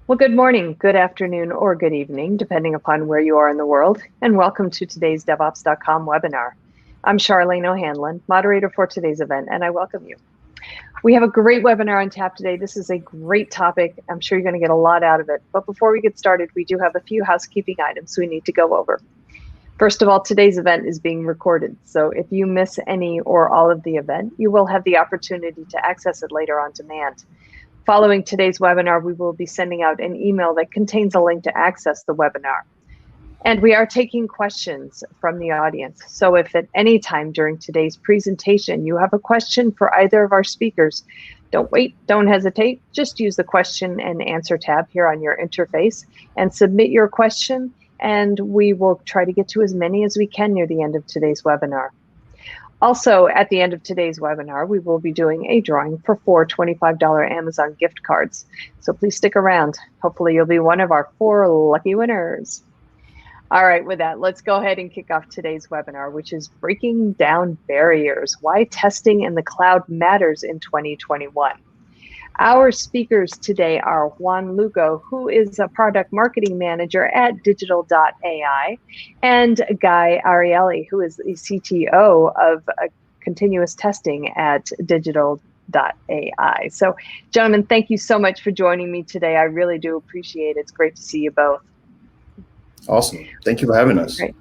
Well, good morning, good afternoon, or good evening, depending upon where you are in the world, and welcome to today's DevOps.com webinar. I'm Charlene O'Hanlon, moderator for today's event, and I welcome you. We have a great webinar on tap today. This is a great topic. I'm sure you're going to get a lot out of it. But before we get started, we do have a few housekeeping items we need to go over. First of all, today's event is being recorded, so if you miss any or all of the event, you will have the opportunity to access it later on demand. Following today's webinar, we will be sending out an email that contains a link to access the webinar. And we are taking questions from the audience. So if at any time during today's presentation you have a question for either of our speakers, don't wait, don't hesitate. Just use the question and answer tab here on your interface and submit your question, and we will try to get to as many as we can near the end of today's webinar. Also, at the end of today's webinar, we will be doing a drawing for 4 $25 Amazon gift cards. So please stick around. Hopefully you'll be one of our 4 lucky winners. All right, with that, let's go ahead and kick off today's webinar, which is Breaking Down Barriers, Why Testing in the Cloud Matters in 2021. Our speakers today are Juan Lugo, who is a product marketing manager at digital.ai, and Guy Ariely, who is the CTO of continuous testing at digital.ai. So, gentlemen, thank you so much for joining me today. I really do appreciate it. It's great to see you both. Awesome. Thank you for having us. Great.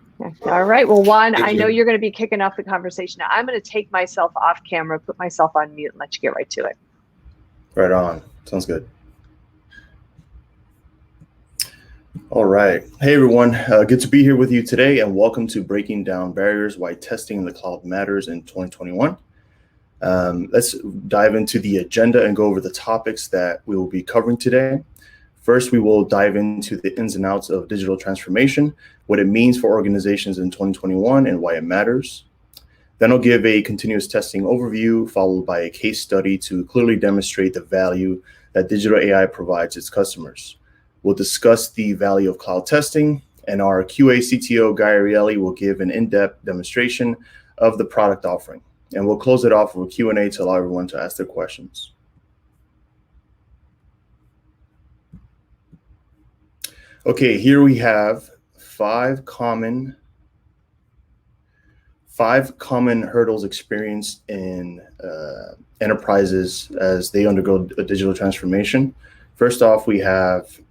All right. Well, Juan, I know you're going to be kicking off the conversation. Now, I'm going to take myself off camera, put myself on mute, and let you get right to it. Right on. Sounds good. All right. Hey, everyone. Good to be here with you today, and welcome to Breaking Down Barriers, Why Testing in the Cloud Matters in 2021. Let's dive into the agenda and go over the topics that we will be covering today. First, we will dive into the ins and outs of digital transformation, what it means for organizations in 2021, and why it matters. Then I'll give a continuous testing overview, followed by a case study to clearly demonstrate the value that digital AI provides its customers. We'll discuss the value of cloud testing, and our QA CTO, Guy Ariely, will give an in-depth demonstration of the product offering. And we'll close it off with a Q&A to allow everyone to ask their questions. Okay, here we have five common hurdles experienced in enterprises as they undergo a digital transformation. First off, we have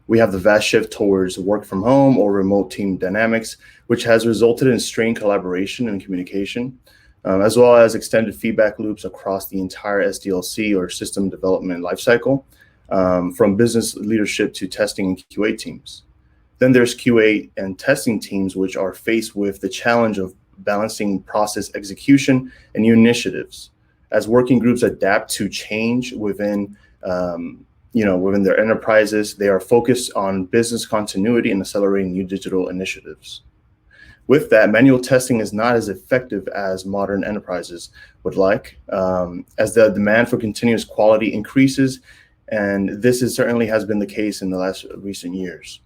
the vast shift towards work from home or remote team dynamics, which has resulted in strained collaboration and communication, as well as extended feedback loops across the entire SDLC or system development lifecycle, from business leadership to testing and QA teams. Then there's QA and testing teams, which are faced with the challenge of balancing process execution and new initiatives. As working groups adapt to change within their enterprises, they are focused on business continuity and accelerating new digital initiatives. With that, manual testing is not as effective as modern enterprises would like, as the demand for continuous quality increases, and this certainly has been the case in the recent years.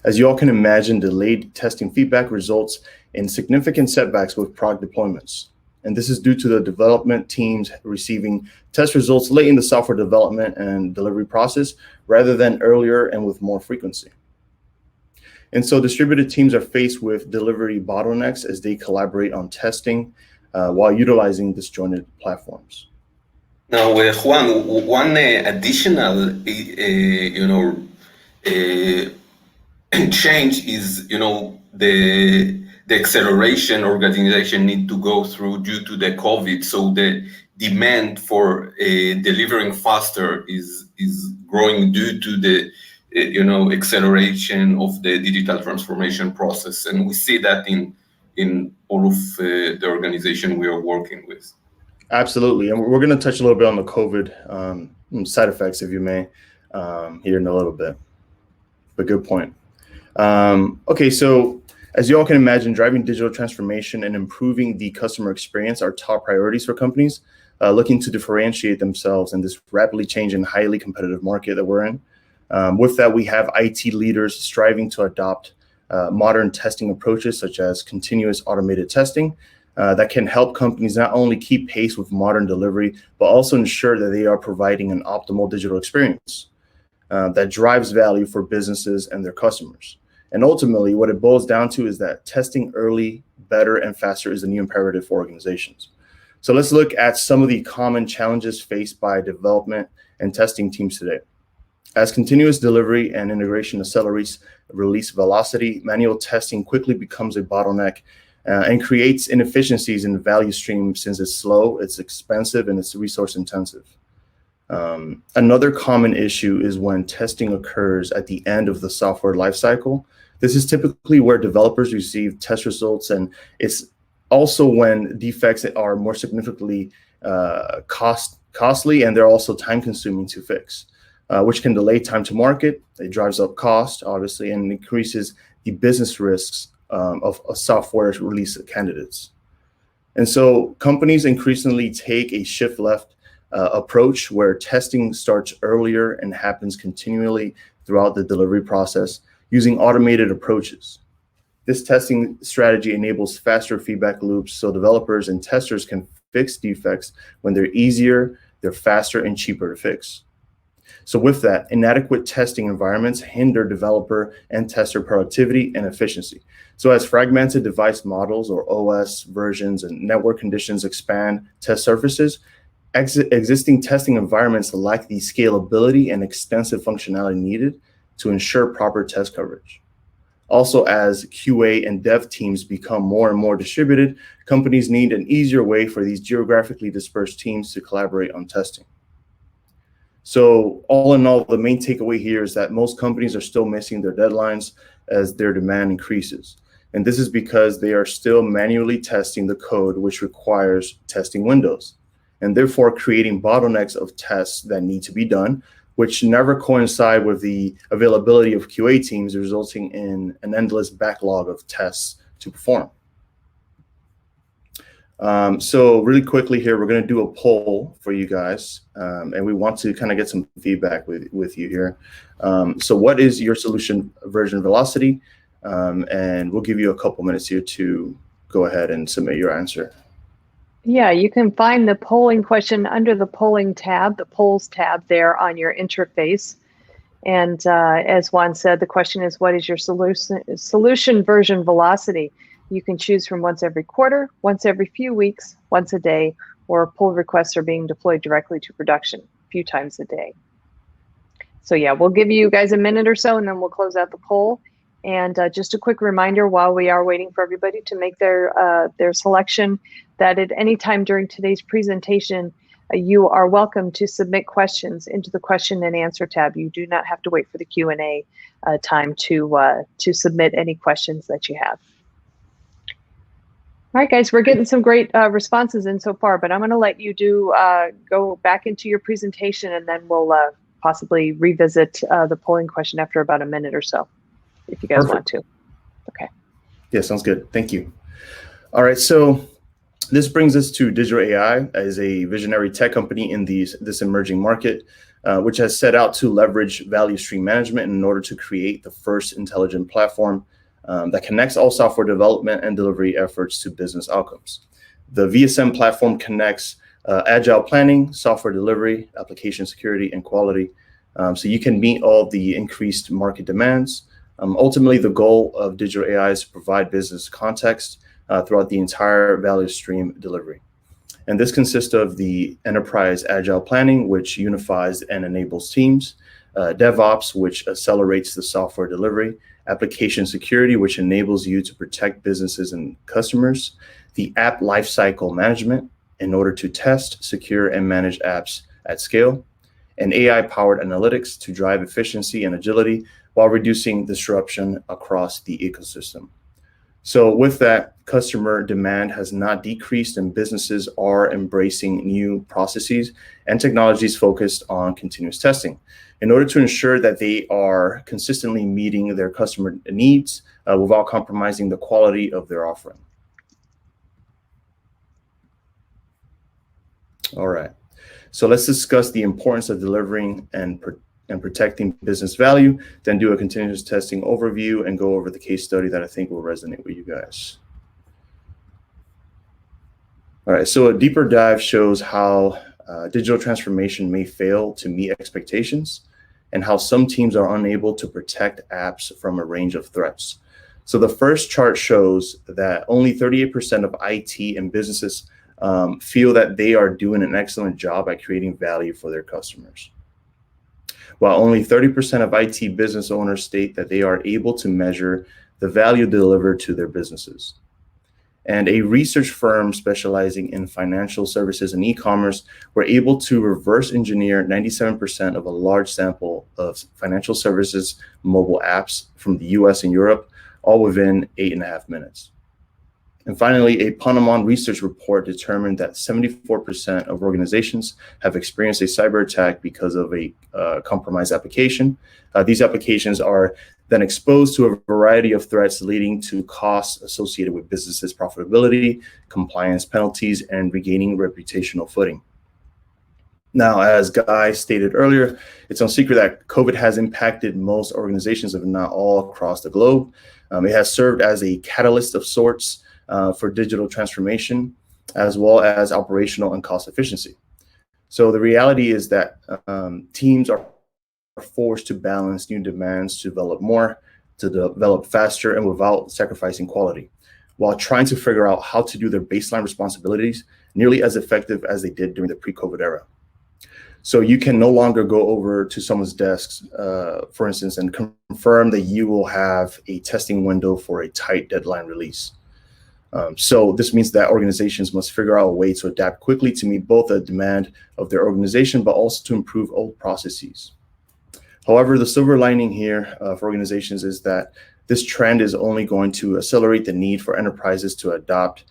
As you all can imagine, delayed testing feedback results in significant setbacks with product deployments. And this is due to the development teams receiving test results late in the software development and delivery process, rather than earlier and with more frequency. And so distributed teams are faced with delivery bottlenecks as they collaborate on testing while utilizing disjointed platforms. Now, Juan, one additional, change is, the acceleration organization need to go through due to the COVID. So the demand for delivering faster is growing due to the acceleration of the digital transformation process, and we see that in all of the organization we are working with. Absolutely, and we're going to touch a little bit on the COVID side effects, if you may, here in a little bit. But good point. Okay, so as you all can imagine, driving digital transformation and improving the customer experience are top priorities for companies looking to differentiate themselves in this rapidly changing, highly competitive market that we're in. With that, we have IT leaders striving to adopt modern testing approaches such as continuous automated testing, that can help companies not only keep pace with modern delivery, but also ensure that they are providing an optimal digital experience that drives value for businesses and their customers. And ultimately, what it boils down to is that testing early, better, and faster is the new imperative for organizations. So let's look at some of the common challenges faced by development and testing teams today. As continuous delivery and integration accelerates release velocity, manual testing quickly becomes a bottleneck and creates inefficiencies in the value stream since it's slow, it's expensive, and it's resource intensive. Another common issue is when testing occurs at the end of the software lifecycle. This is typically where developers receive test results, and it's also when defects are more significantly costly, and they're also time-consuming to fix, which can delay time to market. It drives up cost, obviously, and increases the business risks of software release candidates. And so companies increasingly take a shift left approach where testing starts earlier and happens continually throughout the delivery process using automated approaches. This testing strategy enables faster feedback loops so developers and testers can fix defects when they're easier, they're faster, and cheaper to fix. So with that, inadequate testing environments hinder developer and tester productivity and efficiency. So as fragmented device models or OS versions and network conditions expand test surfaces, existing testing environments lack the scalability and extensive functionality needed to ensure proper test coverage. Also, as QA and dev teams become more and more distributed, companies need an easier way for these geographically dispersed teams to collaborate on testing. So all in all, the main takeaway here is that most companies are still missing their deadlines as their demand increases. And this is because they are still manually testing the code, which requires testing windows, and therefore creating bottlenecks of tests that need to be done, which never coincide with the availability of QA teams, resulting in an endless backlog of tests to perform. So really quickly here, we're going to do a poll for you guys, and we want to kind of get some feedback with you here. So what is your solution version velocity? And we'll give you a couple minutes here to go ahead and submit your answer. Yeah, you can find the polling question under the polling tab, the polls tab there on your interface. And as Juan said, the question is, what is your solution version velocity? You can choose from once every quarter, once every few weeks, once a day, or pull requests are being deployed directly to production a few times a day. So yeah, we'll give you guys a minute or so, and then we'll close out the poll. And just a quick reminder, while we are waiting for everybody to make their selection, that at any time during today's presentation, you are welcome to submit questions into the question and answer tab. You do not have to wait for the Q&A time to submit any questions that you have. All right, guys, we're getting some great responses in so far, but I'm going to let you go back into your presentation, and then we'll possibly revisit the polling question after about a minute or so, if you guys want to. Okay. Yeah, sounds good. Thank you. All right, so this brings us to Digital AI as a visionary tech company in this emerging market, which has set out to leverage value stream management in order to create the first intelligent platform that connects all software development and delivery efforts to business outcomes. The VSM platform connects agile planning, software delivery, application security, and quality, so you can meet all the increased market demands. Ultimately, the goal of Digital AI is to provide business context throughout the entire value stream delivery. And this consists of the enterprise agile planning, which unifies and enables teams, DevOps, which accelerates the software delivery, application security, which enables you to protect businesses and customers, the app lifecycle management in order to test, secure, and manage apps at scale, and AI-powered analytics to drive efficiency and agility while reducing disruption across the ecosystem. So with that, customer demand has not decreased, and businesses are embracing new processes and technologies focused on continuous testing in order to ensure that they are consistently meeting their customer needs without compromising the quality of their offering. All right, so let's discuss the importance of delivering and protecting business value, then do a continuous testing overview and go over the case study that I think will resonate with you guys. All right, so a deeper dive shows how digital transformation may fail to meet expectations and how some teams are unable to protect apps from a range of threats. So the first chart shows that only 38% of IT and businesses feel that they are doing an excellent job at creating value for their customers, while only 30% of IT business owners state that they are able to measure the value delivered to their businesses. And a research firm specializing in financial services and e-commerce were able to reverse engineer 97% of a large sample of financial services mobile apps from the US and Europe, all within 8.5 minutes. And finally, a Panama research report determined that 74% of organizations have experienced a cyber attack because of a compromised application. These applications are then exposed to a variety of threats, leading to costs associated with businesses' profitability, compliance penalties, and regaining reputational footing. Now, as Guy stated earlier, it's no secret that COVID has impacted most organizations, if not all, across the globe. It has served as a catalyst of sorts for digital transformation, as well as operational and cost efficiency. So the reality is that teams are forced to balance new demands to develop more, to develop faster, and without sacrificing quality, while trying to figure out how to do their baseline responsibilities nearly as effective as they did during the pre-COVID era. So you can no longer go over to someone's desks, for instance, and confirm that you will have a testing window for a tight deadline release. So this means that organizations must figure out a way to adapt quickly to meet both the demand of their organization, but also to improve old processes. However, the silver lining here for organizations is that this trend is only going to accelerate the need for enterprises to adopt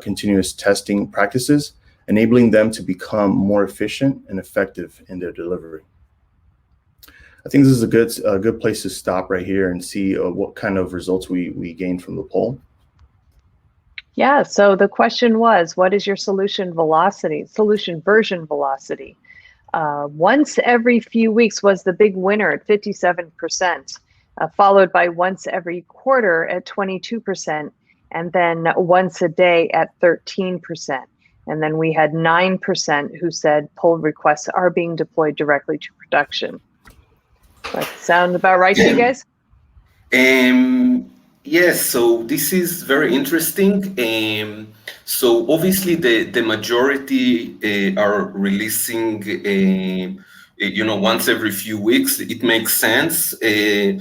continuous testing practices, enabling them to become more efficient and effective in their delivery. I think this is a good place to stop right here and see what kind of results we gained from the poll. Yeah, so the question was, what is your solution version velocity? Once every few weeks was the big winner at 57%, followed by once every quarter at 22%, and then once a day at 13%. And then we had 9% who said pull requests are being deployed directly to production. Does that sound about right to you guys? Yes, so this is very interesting. So obviously the majority are releasing, once every few weeks. It makes sense. We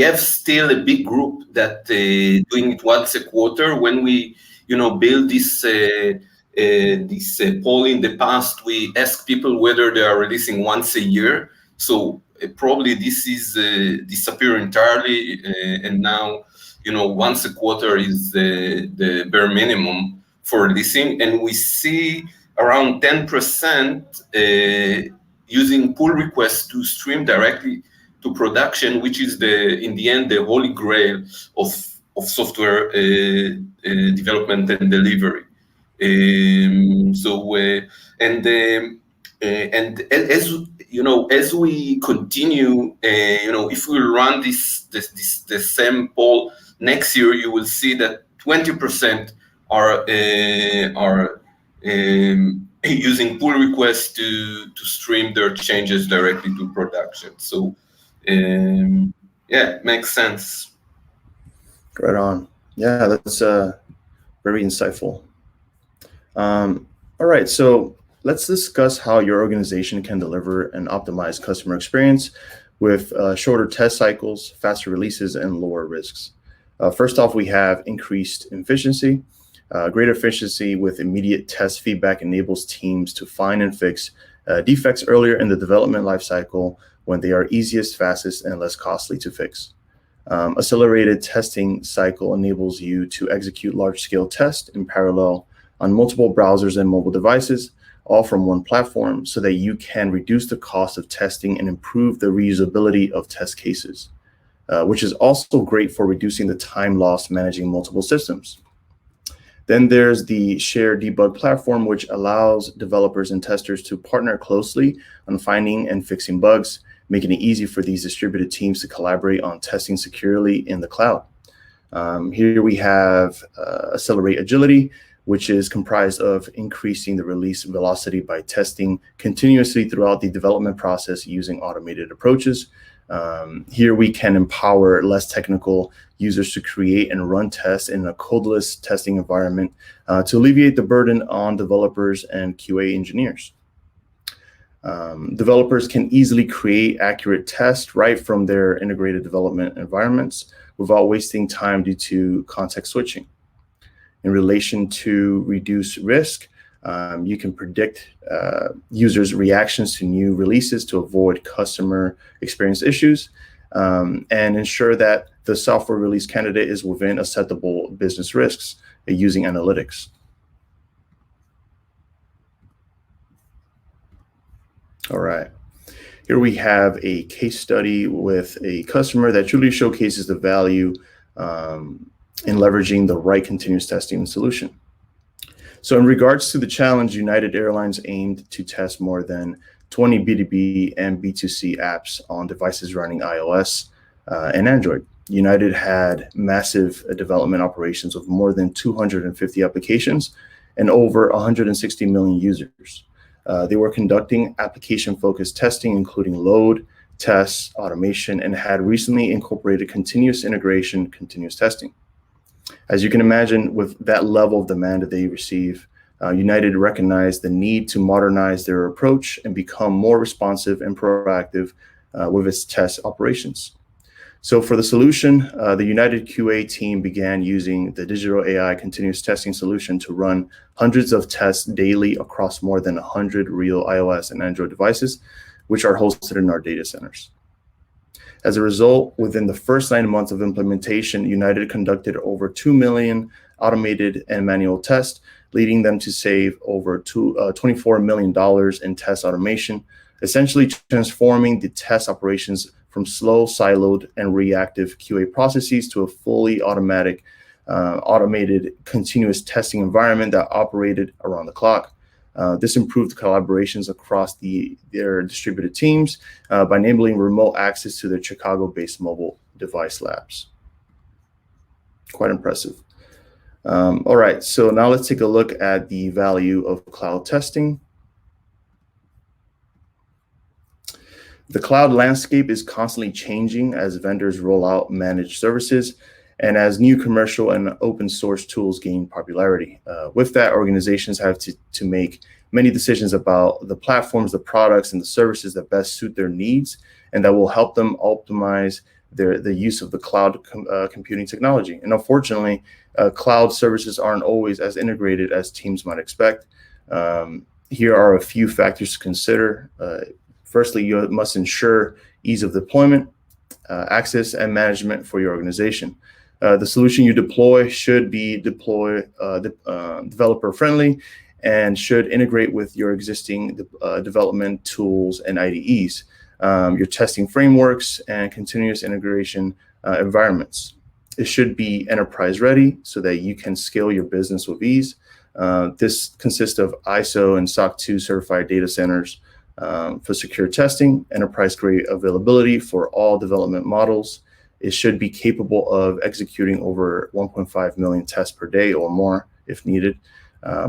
have still a big group that doing it once a quarter. When we, build this poll in the past, we ask people whether they are releasing once a year. So probably this is disappear entirely, and now once a quarter is the bare minimum for releasing, and we see around 10% using pull requests to stream directly to production, which is in the end the holy grail of software development and delivery. And as we continue, if we run the same poll next year, you will see that 20% are using pull requests to stream their changes directly to production. So yeah, makes sense. Right on. Yeah, that's very insightful. All right, so let's discuss how your organization can deliver an optimized customer experience with shorter test cycles, faster releases, and lower risks. First off, we have increased efficiency. Greater efficiency with immediate test feedback enables teams to find and fix defects earlier in the development lifecycle when they are easiest, fastest, and less costly to fix. Accelerated testing cycle enables you to execute large-scale tests in parallel on multiple browsers and mobile devices, all from one platform, so that you can reduce the cost of testing and improve the reusability of test cases, which is also great for reducing the time lost managing multiple systems. Then there's the shared debug platform, which allows developers and testers to partner closely on finding and fixing bugs, making it easy for these distributed teams to collaborate on testing securely in the cloud. Here we have accelerate agility, which is comprised of increasing the release velocity by testing continuously throughout the development process using automated approaches. Here we can empower less technical users to create and run tests in a codeless testing environment to alleviate the burden on developers and QA engineers. Developers can easily create accurate tests right from their integrated development environments without wasting time due to context switching. In relation to reduce risk, you can predict users' reactions to new releases to avoid customer experience issues and ensure that the software release candidate is within acceptable business risks using analytics. All right. Here we have a case study with a customer that truly showcases the value in leveraging the right continuous testing solution. So in regards to the challenge, United Airlines aimed to test more than 20 B2B and B2C apps on devices running iOS and Android. United had massive development operations of more than 250 applications and over 160 million users. They were conducting application-focused testing, including load, tests, automation, and had recently incorporated continuous integration, continuous testing. As you can imagine, with that level of demand that they receive, United recognized the need to modernize their approach and become more responsive and proactive with its test operations. So for the solution, the United QA team began using the digital AI continuous testing solution to run hundreds of tests daily across more than 100 real iOS and Android devices, which are hosted in our data centers. As a result, within the first 9 months of implementation, United conducted over 2 million automated and manual tests, leading them to save over $24 million in test automation, essentially transforming the test operations from slow, siloed, and reactive QA processes to a fully automated continuous testing environment that operated around the clock. This improved collaborations across their distributed teams by enabling remote access to their Chicago-based mobile device labs. Quite impressive. All right, so now let's take a look at the value of cloud testing. The cloud landscape is constantly changing as vendors roll out managed services and as new commercial and open source tools gain popularity. With that, organizations have to make many decisions about the platforms, the products, and the services that best suit their needs and that will help them optimize the use of the cloud computing technology. And unfortunately, cloud services aren't always as integrated as teams might expect. Here are a few factors to consider. Firstly, you must ensure ease of deployment, access, and management for your organization. The solution you deploy should be developer-friendly and should integrate with your existing development tools and IDEs, your testing frameworks, and continuous integration environments. It should be enterprise-ready so that you can scale your business with ease. This consists of ISO and SOC 2 certified data centers for secure testing, enterprise-grade availability for all development models. It should be capable of executing over 1.5 million tests per day or more if needed,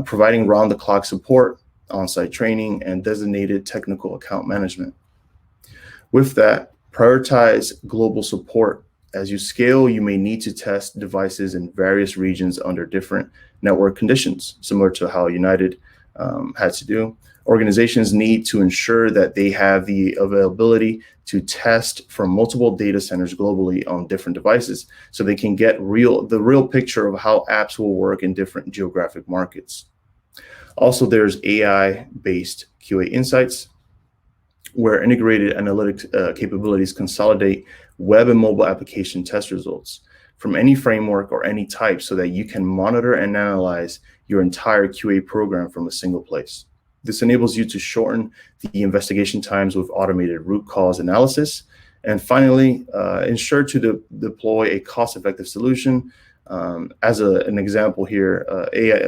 providing round-the-clock support, on-site training, and designated technical account management. With that, prioritize global support. As you scale, you may need to test devices in various regions under different network conditions, similar to how United had to do. Organizations need to ensure that they have the availability to test from multiple data centers globally on different devices so they can get the real picture of how apps will work in different geographic markets. Also, there's AI-based QA insights, where integrated analytics capabilities consolidate web and mobile application test results from any framework or any type so that you can monitor and analyze your entire QA program from a single place. This enables you to shorten the investigation times with automated root cause analysis. And finally, ensure to deploy a cost-effective solution. As an example here,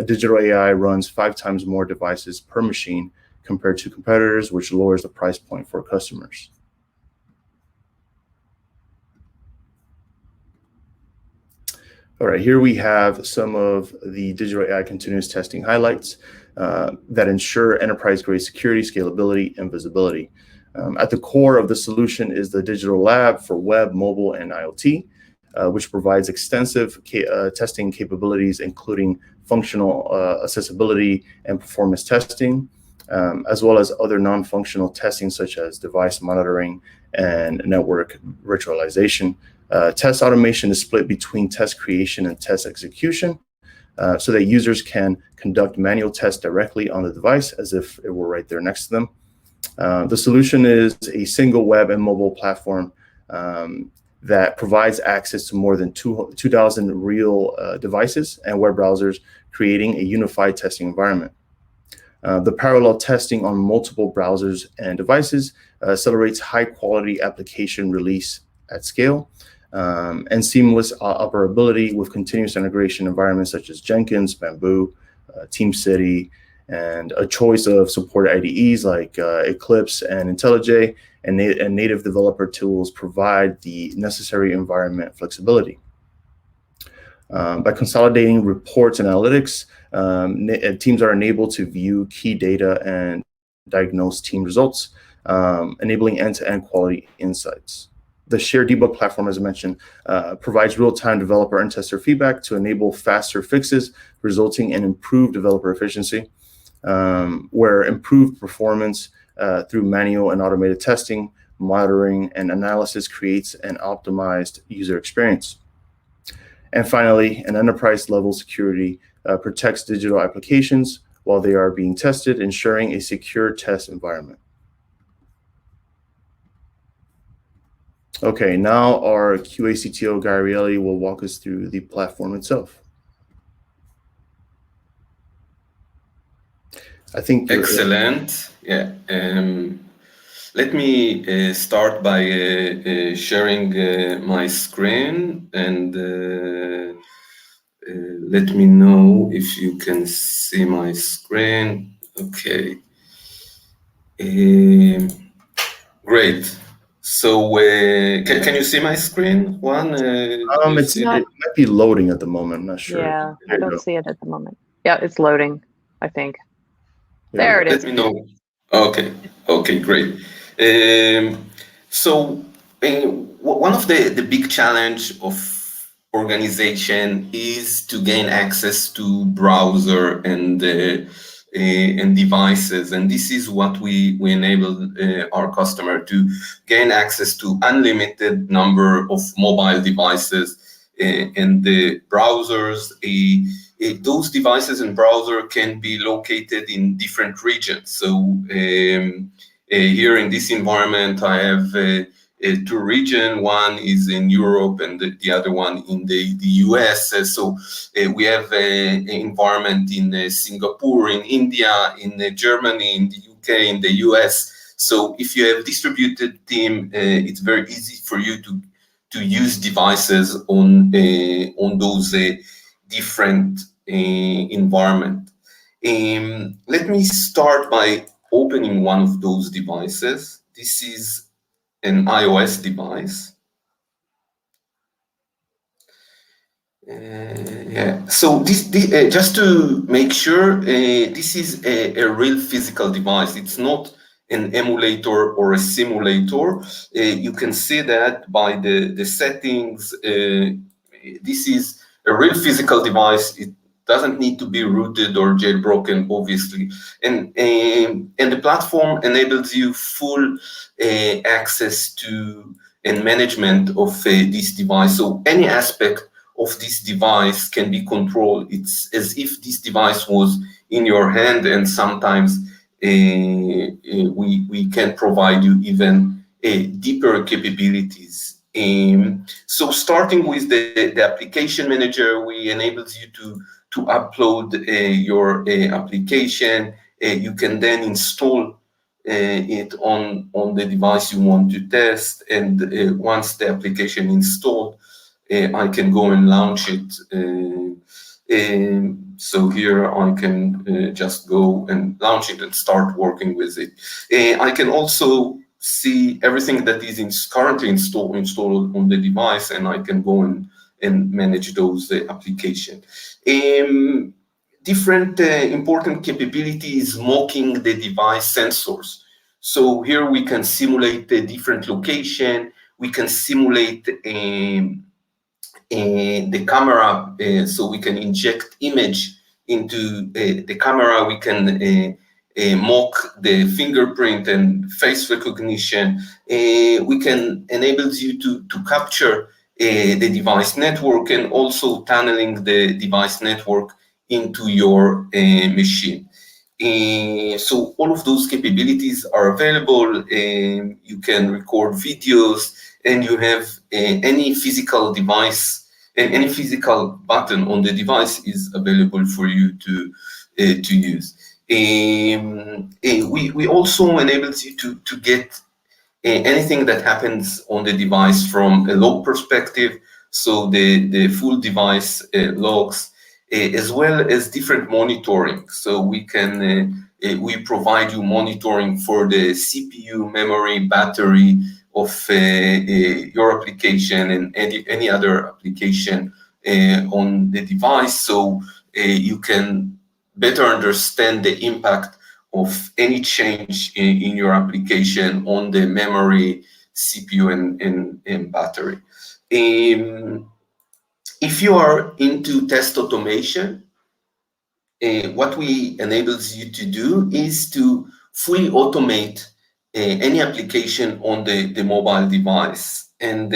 digital AI runs 5 times more devices per machine compared to competitors, which lowers the price point for customers. All right, here we have some of the digital AI continuous testing highlights that ensure enterprise-grade security, scalability, and visibility. At the core of the solution is the digital lab for web, mobile, and IoT, which provides extensive testing capabilities, including functional accessibility and performance testing, as well as other non-functional testing such as device monitoring and network virtualization. Test automation is split between test creation and test execution, so that users can conduct manual tests directly on the device as if it were right there next to them. The solution is a single web and mobile platform that provides access to more than 2,000 real devices and web browsers, creating a unified testing environment. The parallel testing on multiple browsers and devices accelerates high-quality application release at scale, and seamless operability with continuous integration environments such as Jenkins, Bamboo, TeamCity, and a choice of support IDEs like Eclipse and IntelliJ, and native developer tools provide the necessary environment flexibility. By consolidating reports and analytics, teams are enabled to view key data and diagnose team results, enabling end-to-end quality insights. The shared debug platform, as I mentioned, provides real-time developer and tester feedback to enable faster fixes, resulting in improved developer efficiency, where improved performance through manual and automated testing, monitoring, and analysis creates an optimized user experience. And finally, an enterprise-level security protects digital applications while they are being tested, ensuring a secure test environment. Okay, now our QA CTO, Guy Rielli, will walk us through the platform itself. I think excellent. Yeah. Let me start by sharing my screen, and let me know if you can see my screen. Okay. Great. So can you see my screen, Juan? it might be loading at the moment. I'm not sure. Yeah, I don't see it at the moment. Yeah, it's loading, I think. There it is. Let me know. Okay. Okay, great. So one of the big challenge of organization is to gain access to browser and devices, and this is what we enable our customer to gain access to unlimited number of mobile devices and the browsers. Those devices and browser can be located in different regions. So here in this environment, I have two regions. One is in Europe and the other one in the US. So we have an environment in Singapore, in India, in Germany, in the UK, in the US. So if you have distributed team, it's very easy for you to use devices on those different environment. Let me start by opening one of those devices. This is an iOS device. Yeah. So this just to make sure, this is a real physical device. It's not an emulator or a simulator. You can see that by the settings. This is a real physical device. It doesn't need to be rooted or jailbroken, obviously. And the platform enables you full access to and management of this device. So any aspect of this device can be controlled. It's as if this device was in your hand, and sometimes we can provide you even deeper capabilities. So starting with the application manager, we enables you to upload your application. You can then install it on the device you want to test, and once the application installed, I can go and launch it. So here I can just go and launch it and start working with it. I can also see everything that is currently installed on the device, and I can go and and manage those applications. Different important capabilities mocking the device sensors. So here we can simulate a different location. We can simulate the camera, so we can inject image into the camera. We can mock the fingerprint and face recognition. We can enable you to capture the device network and also tunneling the device network into your machine. So all of those capabilities are available. You can record videos, and you have any physical device and any physical button on the device is available for you to use. We also enable you to get anything that happens on the device from a log perspective, so the full device logs, as well as different monitoring. So we can we provide you monitoring for the CPU, memory, battery of your application and any other application on the device, so you can better understand the impact of any change in your application on the memory, CPU, and battery. If you are into test automation, what we enables you to do is to fully automate any application on the mobile device. And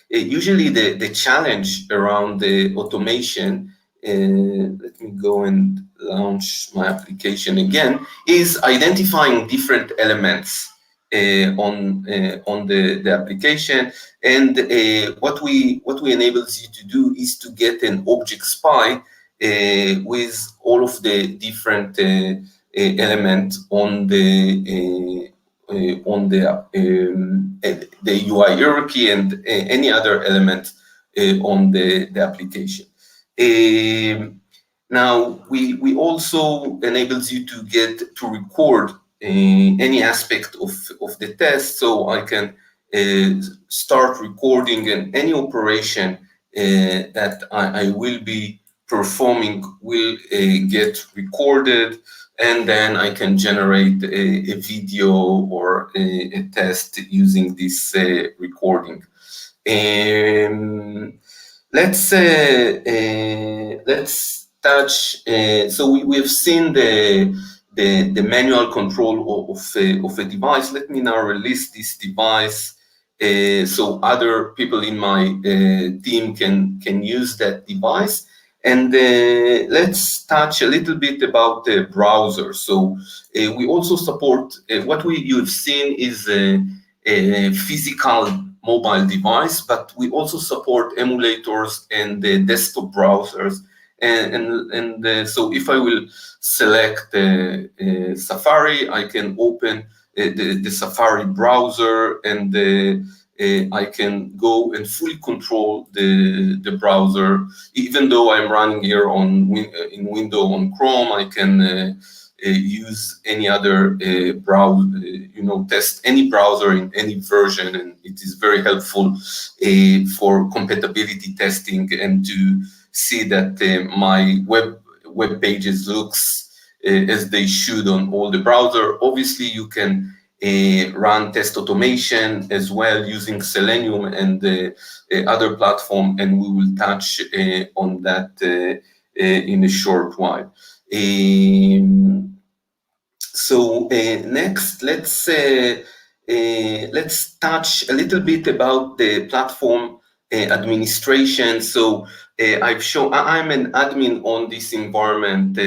usually the challenge around the automation, let me go and launch my application again, is identifying different elements on the application. And what we enables you to do is to get an object spy with all of the different elements on the UI hierarchy and any other element on the application. Now we also enables you to get to record any aspect of the test, so I can start recording, and any operation that I will be performing will get recorded, and then I can generate a video or a test using this recording. Let's touch. So we've seen the manual control of a device. Let me now release this device so other people in my team can use that device. And let's touch a little bit about the browser. So we also support, what you've seen is a physical mobile device, but we also support emulators and desktop browsers. And so if I will select Safari, I can open the Safari browser, and I can go and fully control the browser. Even though I'm running here in Windows on Chrome, I can use any other browser, test any browser in any version, and it is very helpful for compatibility testing and to see that my web pages looks as they should on all the browser. Obviously, you can run test automation as well using Selenium and other platform, and we will touch on that in a short while. So next, let's touch a little bit about the platform administration. So I'm an admin on this environment,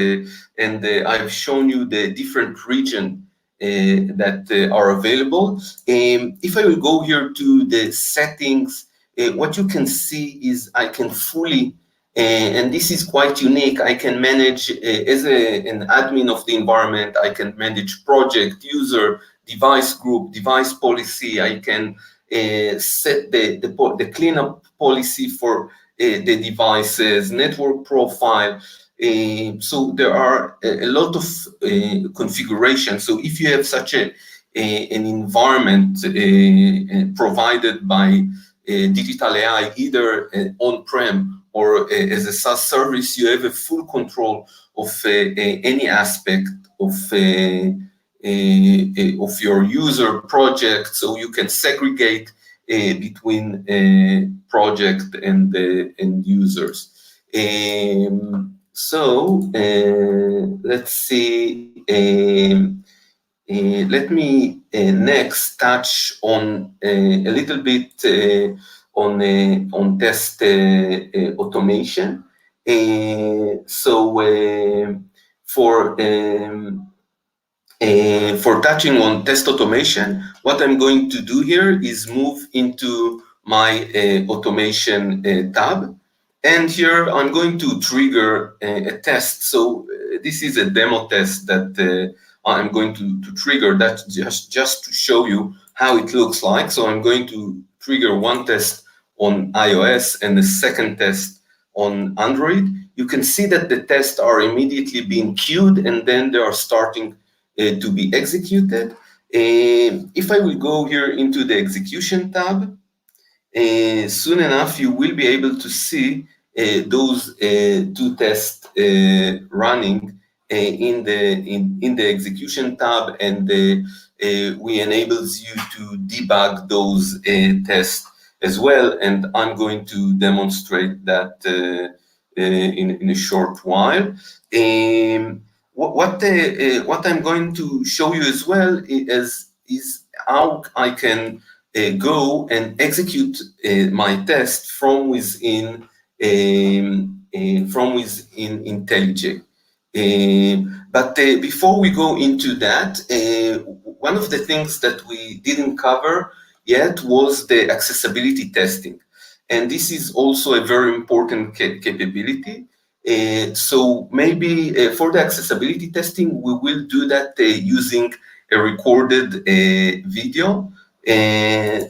and I've shown you the different regions that are available. If I will go here to the settings, what you can see is I can fully, and this is quite unique, I can manage, as an admin of the environment, I can manage project, user, device group, device policy. I can set the cleanup policy for the devices, network profile. So there are a lot of configurations. So if you have such an environment provided by digital AI, either on-prem or as a SaaS service, you have a full control of any aspect of your user project, so you can segregate between project and users. Let's see. Let me next touch on a little bit on test automation. For touching on test automation, what I'm going to do here is move into my automation tab. And here I'm going to trigger a test. So this is a demo test that I'm going to trigger that just to show you how it looks like. So I'm going to trigger one test on iOS and the second test on Android. You can see that the tests are immediately being queued and then they are starting to be executed. If I will go here into the execution tab, soon enough you will be able to see those two tests running in the execution tab, and we enables you to debug those tests as well. And I'm going to demonstrate that in a short while. What I'm going to show you as well is how I can go and execute my test from within IntelliJ. But before we go into that, one of the things that we didn't cover yet was the accessibility testing. And this is also a very important capability. So maybe for the accessibility testing, we will do that using a recorded video.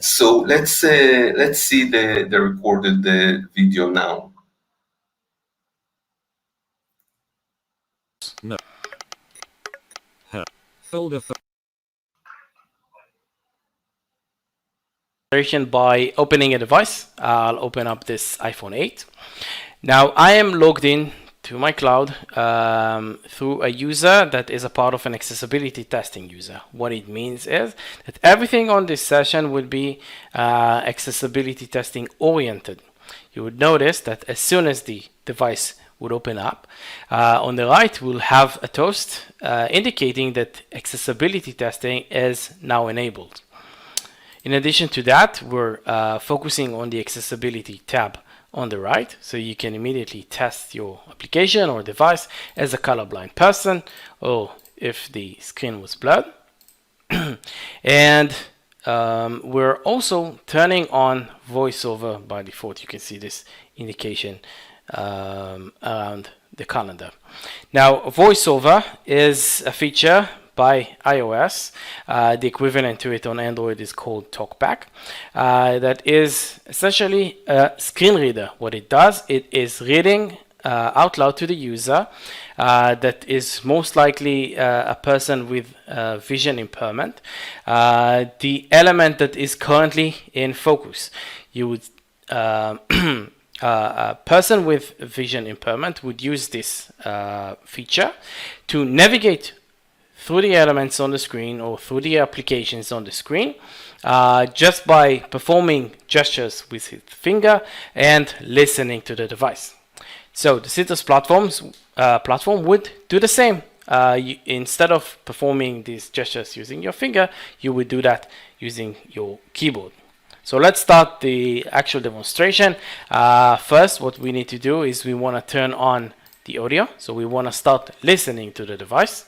So let's see the recorded video now. No. Folder. By opening a device. I'll open up this iPhone 8. Now I am logged in to my cloud through a user that is a part of an accessibility testing user. What it means is that everything on this session will be accessibility testing oriented. You would notice that as soon as the device would open up, on the right we'll have a toast indicating that accessibility testing is now enabled. In addition to that, we're focusing on the accessibility tab on the right, so you can immediately test your application or device as a colorblind person, or if the screen was blurred. And we're also turning on voiceover by default. You can see this indication around the calendar. Now, voiceover is a feature by iOS. The equivalent to it on Android is called TalkBack. That is essentially a screen reader. What it does, it is reading out loud to the user that is most likely a person with vision impairment, the element that is currently in focus. You would a person with vision impairment would use this feature to navigate through the elements on the screen or through the applications on the screen just by performing gestures with his finger and listening to the device. So the Citrus platform would do the same. Instead of performing these gestures using your finger, you would do that using your keyboard. So let's start the actual demonstration. First, what we need to do is we want to turn on the audio. So we want to start listening to the device.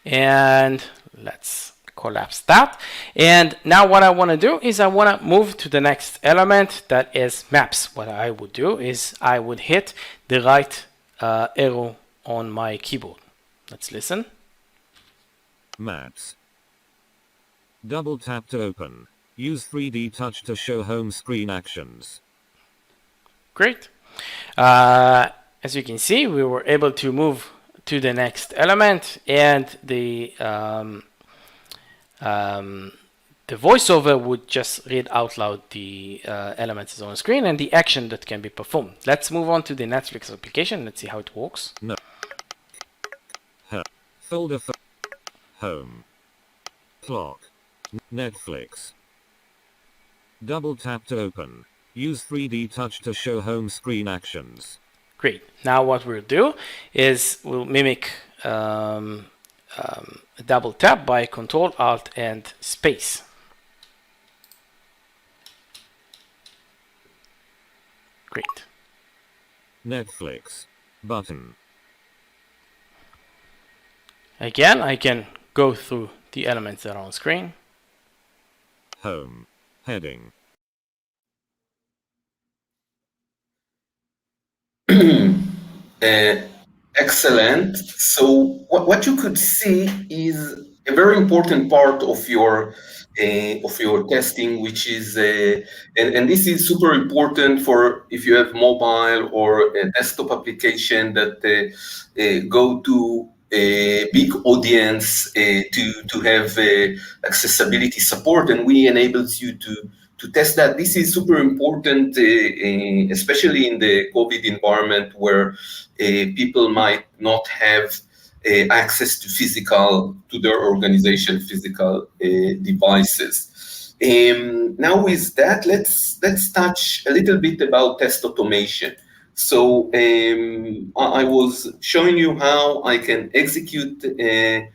And let's collapse that. And now what I want to do is I want to move to the next element, that is maps. What I would do is I would hit the right arrow on my keyboard. Let's listen. Maps. Double tap to open. Use 3D touch to show home screen actions. Great. As you can see, we were able to move to the next element, and the the voiceover would just read out loud the elements on screen and the action that can be performed. Let's move on to the Netflix application. Let's see how it works. No. Folder. Home. Clock. Netflix. Double tap to open. Use 3D touch to show home screen actions. Great. Now what we'll do is we'll mimic double tap by Control Alt and space. Great. Netflix. Button. Again, I can go through the elements that are on screen. Home. Heading. Excellent. So what you could see is a very important part of your testing, which is and this is super important for if you have mobile or a desktop application that go to a big audience to have accessibility support, and we enables you to test that. This is super important, especially in the COVID environment where people might not have access to their organization physical devices. Now with that, let's touch a little bit about test automation. So I was showing you how I can execute a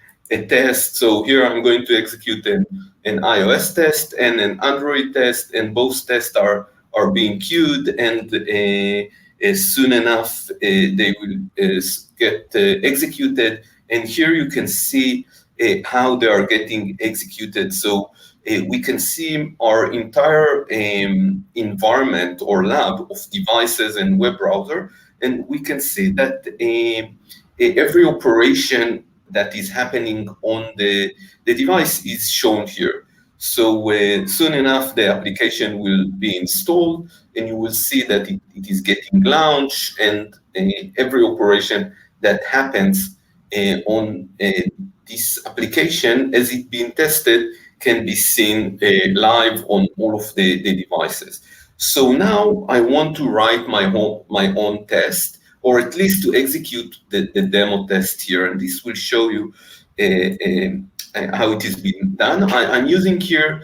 test. So here I'm going to execute an iOS test and an Android test, and both tests are being queued, and soon enough they will get executed. And here you can see how they are getting executed. So we can see our entire environment or lab of devices and web browser, and we can see that every operation that is happening on the device is shown here. So soon enough, the application will be installed, and you will see that it is getting launched, and every operation that happens on this application as it being tested can be seen live on all of the devices. So now I want to write my own test, or at least to execute the demo test here, and this will show you how it is being done. I'm using here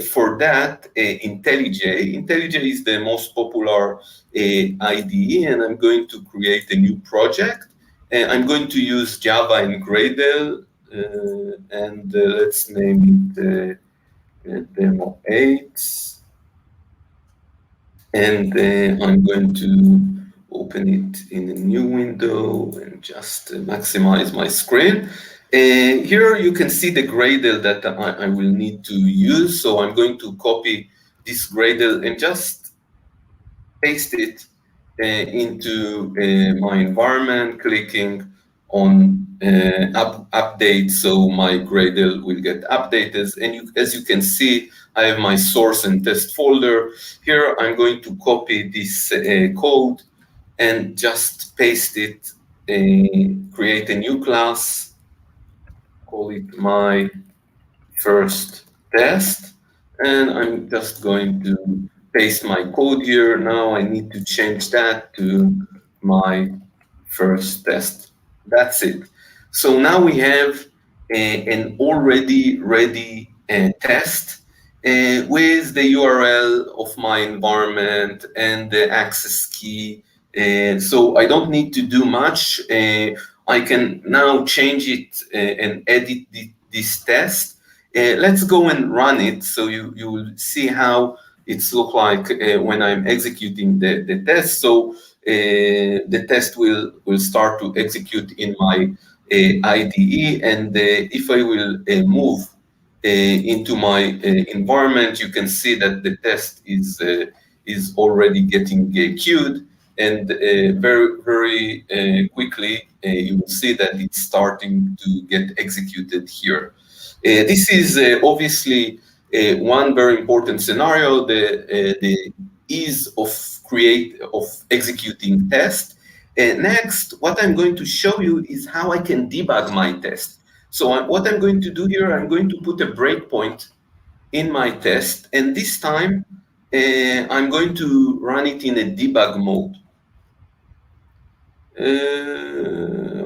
for that IntelliJ. IntelliJ is the most popular IDE, and I'm going to create a new project. I'm going to use Java and Gradle, and let's name it demo 8. And I'm going to open it in a new window and just maximize my screen. Here you can see the Gradle that I will need to use. So I'm going to copy this Gradle and just paste it into my environment, clicking on update, so my Gradle will get updated. And as you can see, I have my source and test folder. Here I'm going to copy this code and just paste it, create a new class, call it my first test, and I'm just going to paste my code here. Now I need to change that to my first test. That's it. So now we have an already ready test with the URL of my environment and the access key. So I don't need to do much. I can now change it and edit this test. Let's go and run it so you will see how it's look like when I'm executing the test. So the test will start to execute in my IDE, and if I will move into my environment, you can see that the test is already getting queued, and very quickly you will see that it's starting to get executed here. This is obviously one very important scenario, the ease of executing test. Next, what I'm going to show you is how I can debug my test. So what I'm going to do here, I'm going to put a breakpoint in my test, and this time I'm going to run it in a debug mode.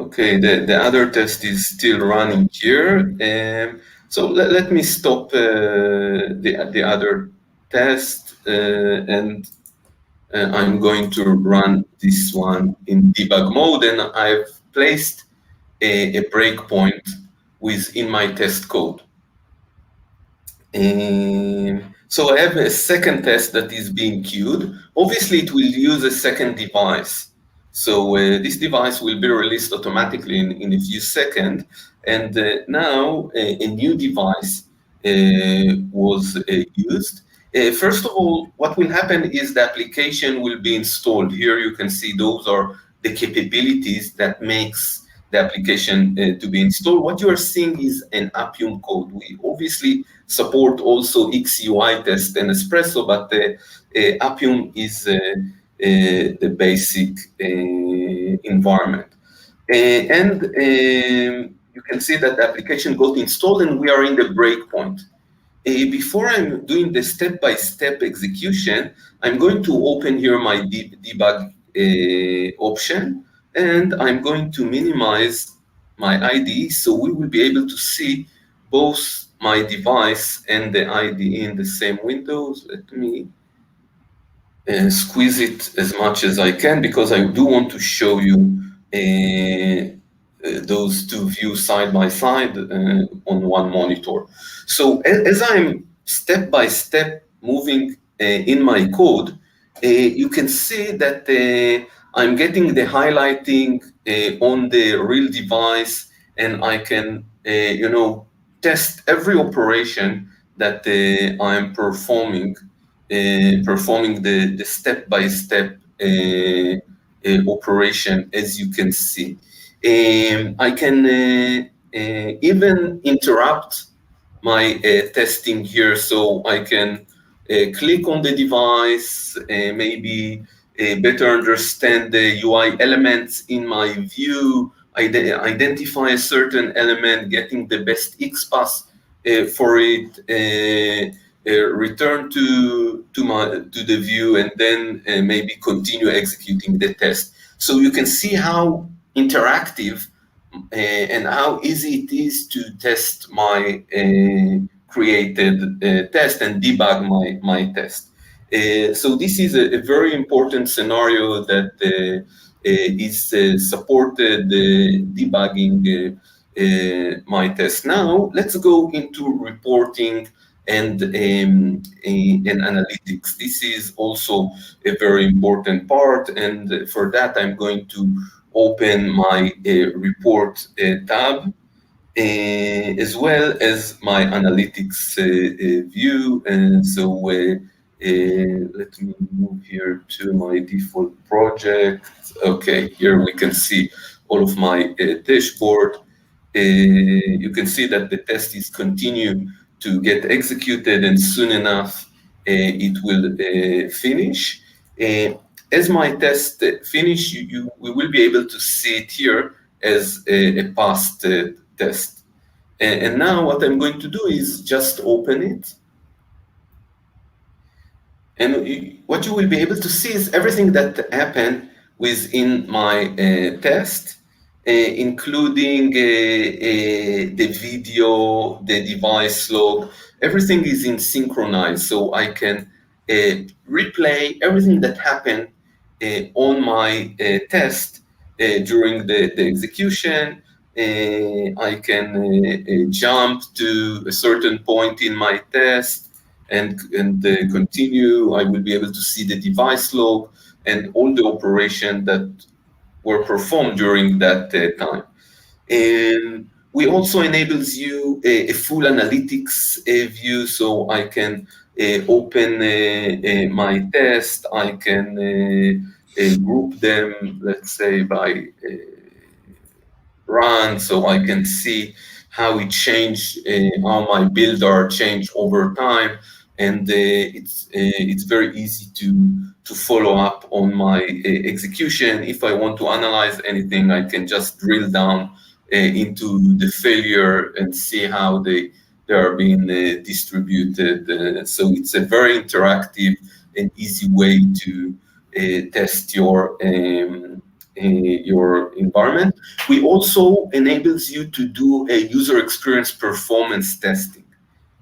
Okay, the other test is still running here. So let me stop the other test, and I'm going to run this one in debug mode, and I've placed a breakpoint within my test code. So I have a second test that is being queued. Obviously, it will use a second device. So this device will be released automatically in a few seconds. And now a new device was used. First of all, what will happen is the application will be installed. Here you can see those are the capabilities that makes the application to be installed. What you are seeing is an Appium code. We obviously support also XUI test and Espresso, but Appium is the basic environment. And you can see that the application got installed and we are in the breakpoint. Before I'm doing the step-by-step execution, I'm going to open here my debug option, and I'm going to minimize my IDE so we will be able to see both my device and the IDE in the same windows. Let me squeeze it as much as I can because I do want to show you those two views side by side on one monitor. So as I'm step by step moving in my code, you can see that I'm getting the highlighting on the real device, and I can, test every operation that I'm performing the step-by-step operation, as you can see. I can even interrupt my testing here, so I can click on the device, maybe better understand the UI elements in my view, identify a certain element, getting the best XPath for it, return to the view, and then maybe continue executing the test. So you can see how interactive and how easy it is to test my created test and debug my test. So this is a very important scenario that is supported debugging my test. Now let's go into reporting and analytics. This is also a very important part, and for that I'm going to open my report tab, as well as my analytics view. And so let me move here to my default project. Okay, here we can see all of my dashboard. You can see that the test is continue to get executed, and soon enough it will finish. As my test finish, we will be able to see it here as a passed test. And now what I'm going to do is just open it. And what you will be able to see is everything that happened within my test, including the video, the device log. Everything is in synchronized, so I can replay everything that happened on my test during the execution. I can jump to a certain point in my test and continue. I will be able to see the device log and all the operation that were performed during that time. And we also enables you a full analytics view, so I can open my test. I can group them, let's say, by run, so I can see how it changed, how my build are changed over time, and it's very easy to follow up on my execution. If I want to analyze anything, I can just drill down into the failure and see how the they are being distributed. So it's a very interactive and easy way to test your environment. We also enables you to do a user experience performance testing.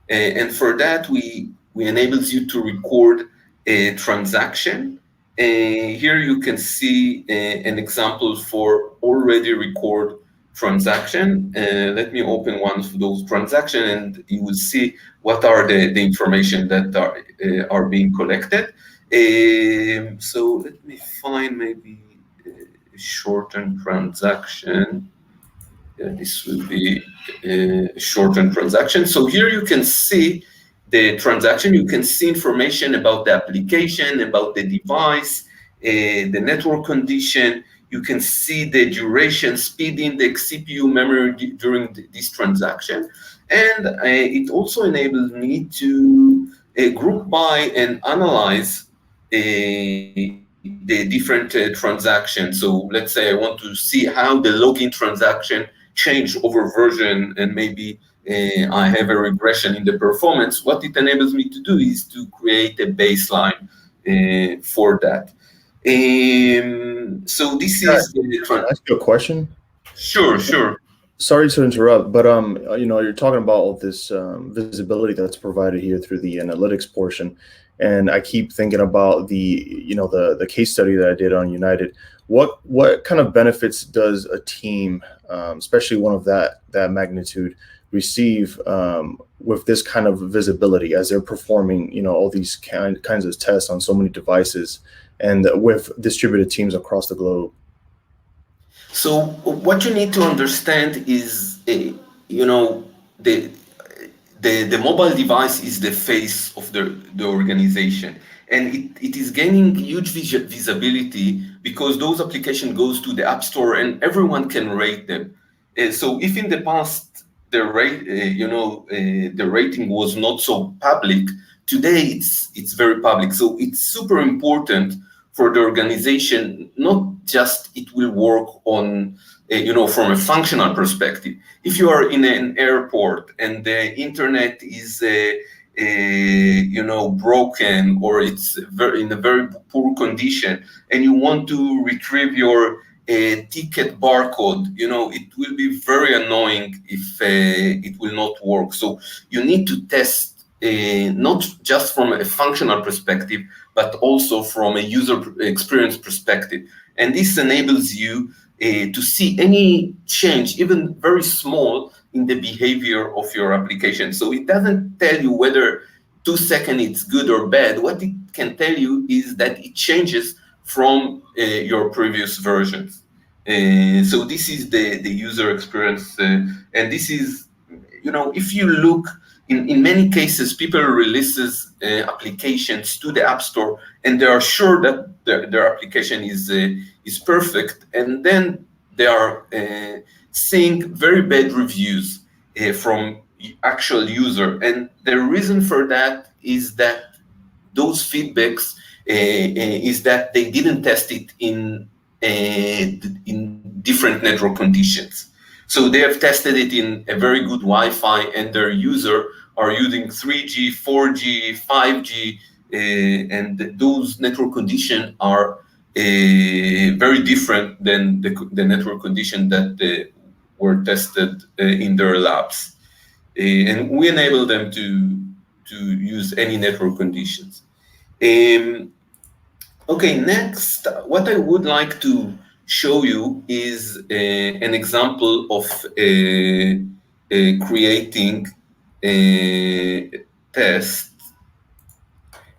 And for that, we enables you to record a transaction. Here you can see an example for already record transaction. Let me open one of those transactions, and you will see what are the information that are being collected. So let me find maybe a shortened transaction. This will be a shortened transaction. So here you can see the transaction. You can see information about the application, about the device, the network condition. You can see the duration, speed index, CPU memory during this transaction. And it also enables me to group by and analyze the different transactions. So let's say I want to see how the login transaction change over version, and maybe I have a regression in the performance. What it enables me to do is to create a baseline for that. So this is Can I ask you a question? Sure. Sorry to interrupt, but you're talking about all this visibility that's provided here through the analytics portion, and I keep thinking about the case study that I did on United. What kind of benefits does a team, especially one of that magnitude, receive with this kind of visibility as they're performing all these kinds of tests on so many devices and with distributed teams across the globe? So what you need to understand is, the mobile device is the face of the organization, and it is gaining huge visibility because those applications goes to the App Store and everyone can rate them. So if in the past the rating was not so public, today it's very public. So it's super important for the organization, not just it will work on, from a functional perspective. If you are in an airport and the internet is, broken, or it's in a very poor condition, and you want to retrieve your ticket barcode, it will be very annoying if it will not work. So you need to test not just from a functional perspective, but also from a user experience perspective. And this enables you to see any change, even very small, in the behavior of your application. So it doesn't tell you whether 2 seconds it's good or bad. What it can tell you is that it changes from your previous versions. So this is the user experience. And this is, if you look, in many cases, people releases applications to the App Store, and they are sure that their application is perfect, and then they are seeing very bad reviews from actual user. And the reason for that is that those feedbacks is that they didn't test it in different network conditions. So they have tested it in a very good Wi-Fi, and their user are using 3G, 4G, 5G, and those network conditions are very different than the network condition that were tested in their labs. And we enable them to use any network conditions. Okay, next, what I would like to show you is an example of creating a test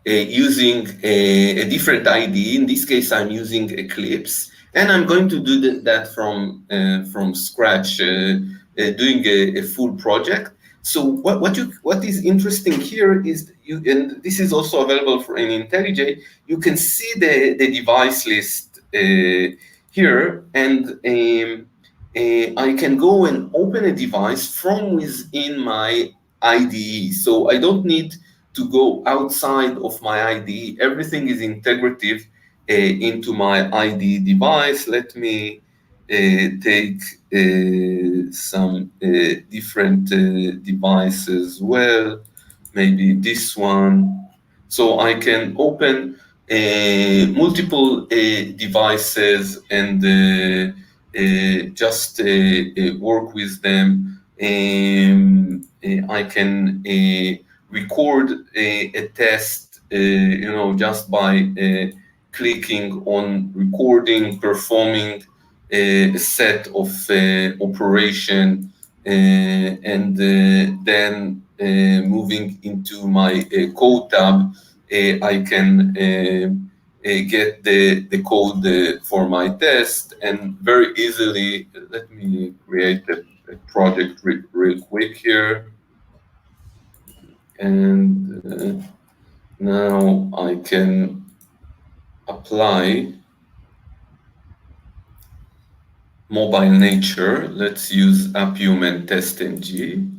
using a different IDE. In this case, I'm using Eclipse, and I'm going to do that from scratch, doing a full project. So what is interesting here is and this is also available in IntelliJ. You can see the device list here, and I can go and open a device from within my IDE. So I don't need to go outside of my IDE. Everything is integrative into my IDE device. Let me take some different devices as well, maybe this one. So I can open multiple devices and just work with them. I can record a test, just by clicking on recording, performing a set of operation, and then moving into my code tab, I can get the code for my test, and very easily, let me create a project real quick here. And now I can apply mobile nature. Let's use Appium and TestNG.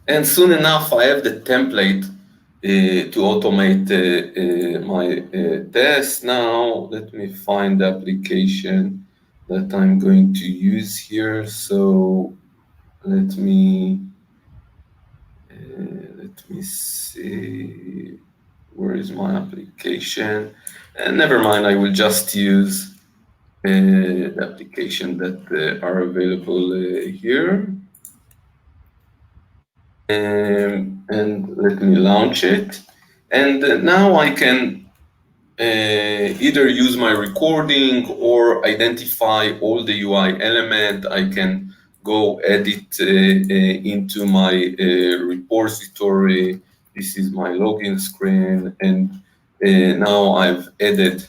And soon enough, I have the template to automate my test. Now, let me find the application that I'm going to use here. So let me see, where is my application? And never mind, I will just use the application that are available here. And let me launch it. And now I can either use my recording or identify all the UI element. I can go edit into my repository. This is my login screen, and now I've added,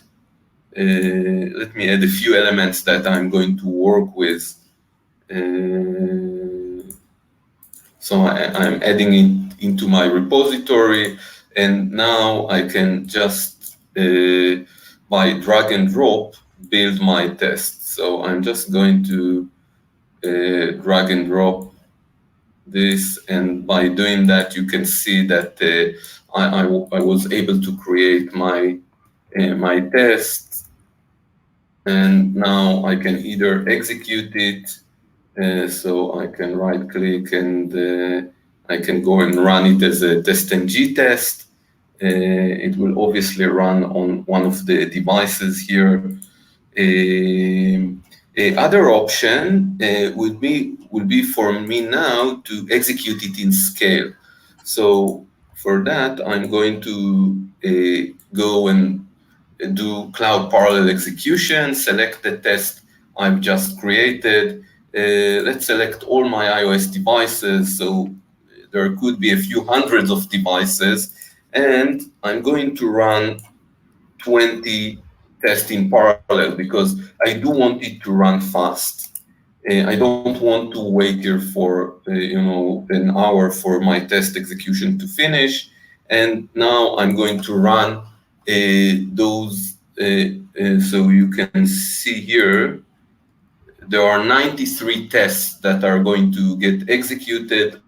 let me add a few elements that I'm going to work with. So I'm adding it into my repository, and now I can just, by drag and drop, build my test. So I'm just going to drag and drop this, and by doing that, you can see that I was able to create my my test, and now I can either execute it. So I can right click and I can go and run it as a TestNG test. It will obviously run on one of the devices here. Other option would be for me now to execute it in scale. So for that, I'm going to go and do cloud parallel execution, select the test I've just created. Let's select all my iOS devices. So there could be a few hundreds of devices, and I'm going to run 20 tests in parallel because I do want it to run fast. I don't want to wait here for an hour for my test execution to finish. And now I'm going to run those. So you can see here, there are 93 tests that are going to get executed.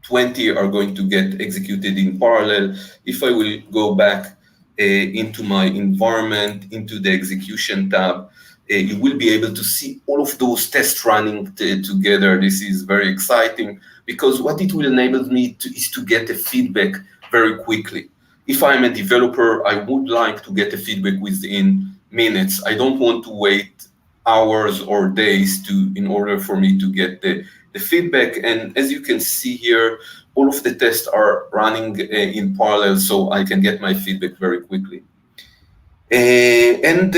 20 are going to get executed in parallel. If I will go back into my environment, into the execution tab, you will be able to see all of those tests running together. This is very exciting because what it will enable me is to get the feedback very quickly. If I'm a developer, I would like to get the feedback within minutes. I don't want to wait hours or days in order for me to get the feedback. And as you can see here, all of the tests are running in parallel, so I can get my feedback very quickly. And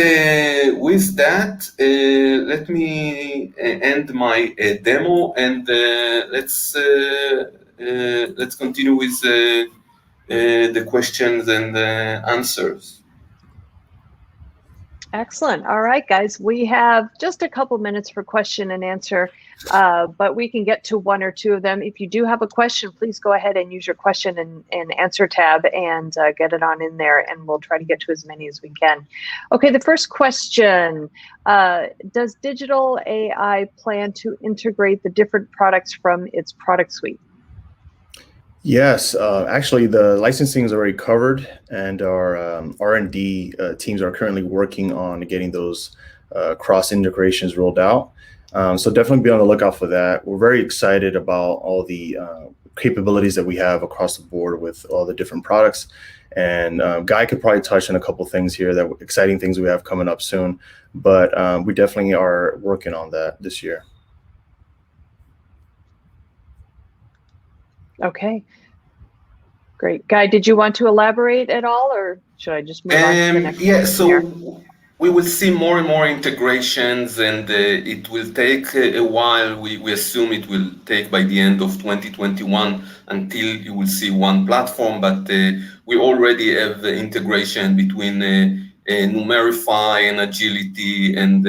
with that, let me end my demo, and let's continue with the questions and answers. Excellent. All right, guys, we have just a couple minutes for question and answer, but we can get to one or two of them. If you do have a question, please go ahead and use your question and answer tab and get it on in there, and we'll try to get to as many as we can. Okay, the first question, does digital AI plan to integrate the different products from its product suite? Yes, actually, the licensing is already covered, and our R&D teams are currently working on getting those cross integrations rolled out. So definitely be on the lookout for that. We're very excited about all the capabilities that we have across the board with all the different products. And Guy could probably touch on a couple things here, that exciting things we have coming up soon. But we definitely are working on that this year. Okay. Great. Guy, did you want to elaborate at all, or should I just move on to the next Yeah, question here? so we will see more and more integrations, and it will take a while. We assume it will take by the end of 2021 until you will see one platform, but we already have the integration between Numerify and Agility and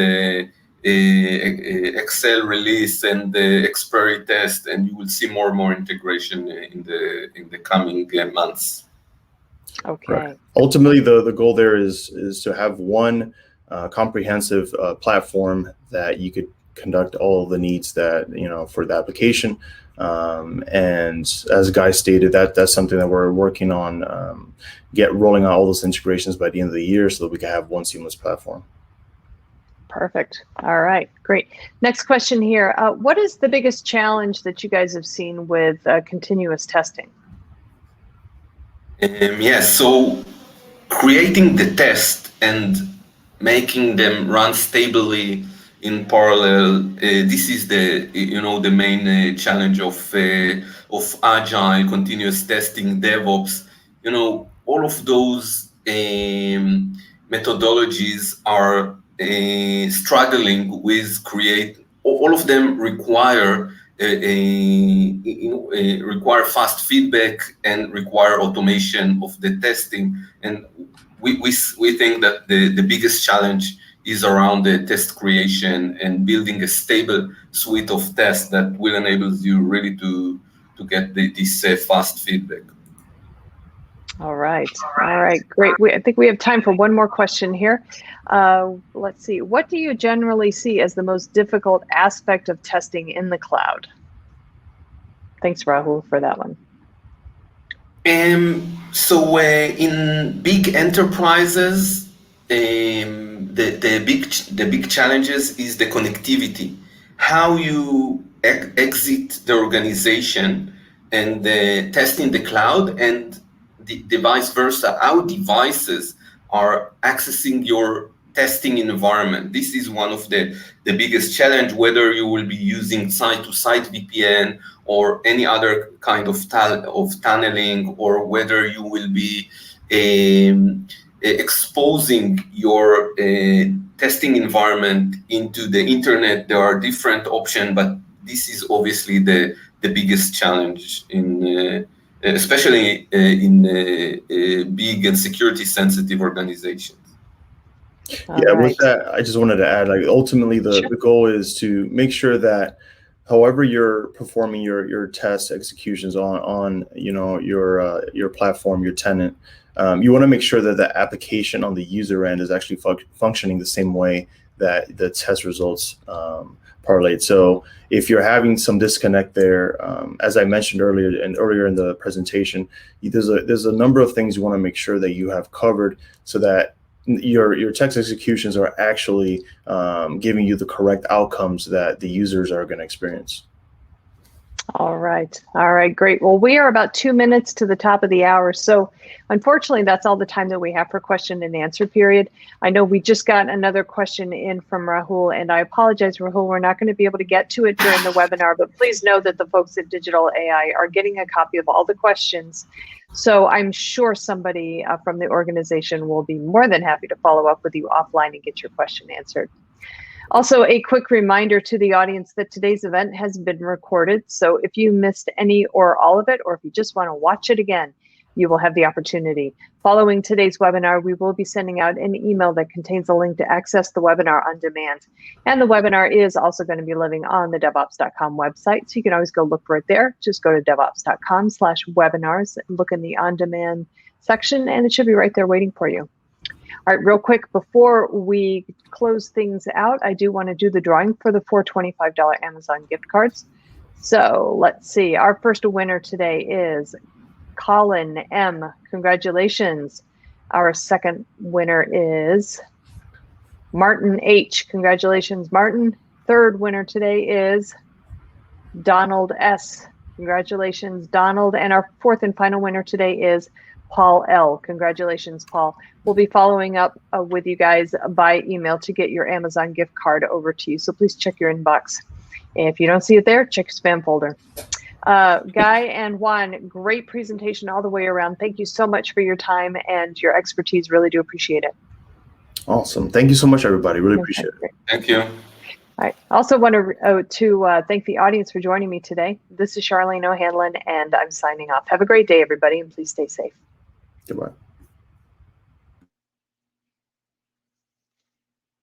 Excel release and the expiry test, and you will see more and more integration in the coming months. Okay. Right. Ultimately, the goal there is to have one comprehensive platform that you could conduct all the needs that, for the application. And as Guy stated, that's something that we're working on, rolling out all those integrations by the end of the year so that we can have one seamless platform. Perfect. All right, great. Next question here. What is the biggest challenge that you guys have seen with continuous testing? Yes, so creating the test and making them run stably in parallel, this is the main challenge of agile continuous testing, DevOps. All of those methodologies are struggling with all of them require require fast feedback and require automation of the testing. And we think that the biggest challenge is around the test creation and building a stable suite of tests that will enable you really to get this fast feedback. All right, great. I think we have time for one more question here. Let's see. What do you generally see as the most difficult aspect of testing in the cloud? Thanks, Rahul, for that one. So in big enterprises, the big challenges is the connectivity. How you exit the organization and test in the cloud, and the vice versa, how devices are accessing your testing environment. This is one of the biggest challenge, whether you will be using site-to-site VPN or any other kind of tunneling, or whether you will be exposing your testing environment into the internet. There are different options, but this is obviously the biggest challenge especially in big and security sensitive organizations. With that, I just wanted to add, ultimately the goal is to make sure that however you're performing your test executions on your platform, your tenant, you want to make sure that the application on the user end is actually functioning the same way that the test results correlate. So if you're having some disconnect there, as I mentioned earlier in the presentation, there's a number of things you want to make sure that you have covered so that your test executions are actually giving you the correct outcomes that the users are going to experience. All right, great. Well, we are about 2 minutes to the top of the hour. So unfortunately, that's all the time that we have for question and answer period. I know we just got another question in from Rahul, and I apologize, Rahul, we're not going to be able to get to it during the webinar, but please know that the folks at Digital AI are getting a copy of all the questions. So I'm sure somebody from the organization will be more than happy to follow up with you offline and get your question answered. Also, a quick reminder to the audience that today's event has been recorded. So if you missed any or all of it, or if you just want to watch it again, you will have the opportunity. Following today's webinar, we will be sending out an email that contains a link to access the webinar on demand. And the webinar is also going to be living on the devops.com website. So you can always go look for it there. Just go to devops.com/webinars, look in the on-demand section, and it should be right there waiting for you. All right, real quick, before we close things out, I do want to do the drawing for the $425 Amazon gift cards. So let's see, our first winner today is Colin M. Congratulations. Our second winner is Martin H. Congratulations, Martin. Third winner today is Donald S. Congratulations, Donald. And our fourth and final winner today is Paul L. Congratulations, Paul. We'll be following up with you guys by email to get your Amazon gift card over to you. So please check your inbox. If you don't see it there, check your spam folder. Guy and Juan, great presentation all the way around. Thank you so much for your time and your expertise. Really do appreciate it. Awesome. Thank you so much, everybody. Really appreciate it. Thank you. I also want to thank the audience for joining me today. This is Charlene O'Hanlon, and I'm signing off. Have a great day, everybody, and please stay safe. Goodbye.